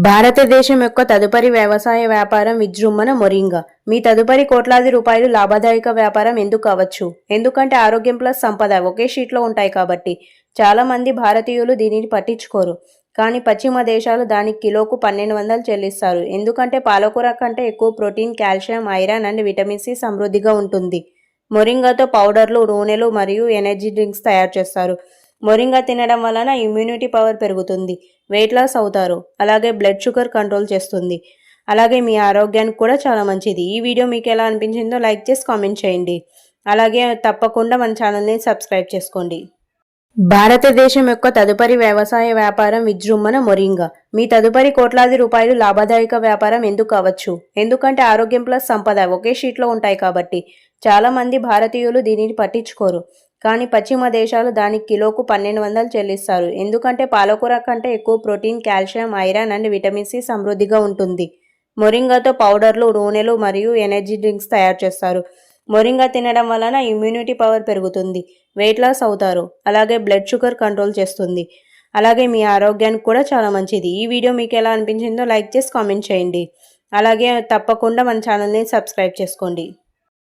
భారతదేశం యొక్క తదుపరి వ్యవసాయ వ్యాపారం విజృంభణ మొరింగా. మీ తదుపరి కోట్లాది రూపాయలు లాభదాయక వ్యాపారం ఎందుకు అవ్వచ్చు? ఎందుకంటే ఆరోగ్యం ప్లస్ సంపద ఒకే షీట్లో ఉంటాయి కాబట్టి. చాలా మంది భారతీయులు దీనిని పట్టించుకోరు. కానీ పశ్చిమ దేశాలు దానికి కిలోకు 1200 చెల్లిస్తారు. ఎందుకంటే పాలకూర కంటే ఎక్కువ protein, calcium, iron and vitamin C సమృద్ధిగా ఉంటుంది. మొరింగాతో పౌడర్లు, నూనెలు మరియు ఎనర్జీ డ్రింక్స్ తయారు చేస్తారు. మొరింగా తినడం వలన ఇమ్యూనిటీ పవర్ పెరుగుతుంది, వెయిట్ లాస్ అవుతారు, అలాగే బ్లడ్ షుగర్ కంట్రోల్ చేస్తుంది. అలాగే మీ ఆరోగ్యానికి కూడా చాలా మంచిది. ఈ వీడియో మీకు ఎలా అనిపించిందో లైక్ చేసి కామెంట్ చేయండి. అలాగే తప్పకుండా మన ఛానల్ని సబ్స్క్రైబ్ చేసుకోండి. భారతదేశం యొక్క తదుపరి వ్యవసాయ వ్యాపారం విజృంభణ మొరింగా. మీ తదుపరి కోట్లాది రూపాయలు లాభదాయక వ్యాపారం ఎందుకు అవ్వచ్చు? ఎందుకంటే ఆరోగ్యం ప్లస్ సంపద ఒకే షీట్లో ఉంటాయి కాబట్టి. చాలా మంది భారతీయులు దీనిని పట్టించుకోరు. కానీ పశ్చిమ దేశాలు దానికి కిలోకు 1200 చెల్లిస్తారు. ఎందుకంటే పాలకూర కంటే ఎక్కువ protein, calcium, iron and vitamin C సమృద్ధిగా ఉంటుంది. మొరింగాతో పౌడర్లు, నూనెలు మరియు ఎనర్జీ డ్రింక్స్ తయారు చేస్తారు. మొరింగా తినడం వలన ఇమ్యూనిటీ పవర్ పెరుగుతుంది, వెయిట్ లాస్ అవుతారు, అలాగే బ్లడ్ షుగర్ కంట్రోల్ చేస్తుంది. అలాగే మీ ఆరోగ్యానికి కూడా చాలా మంచిది. ఈ వీడియో మీకు ఎలా అనిపించిందో లైక్ చేసి కామెంట్ చేయండి. అలాగే తప్పకుండా మన ఛానల్ని సబ్స్క్రైబ్ చేసుకోండి.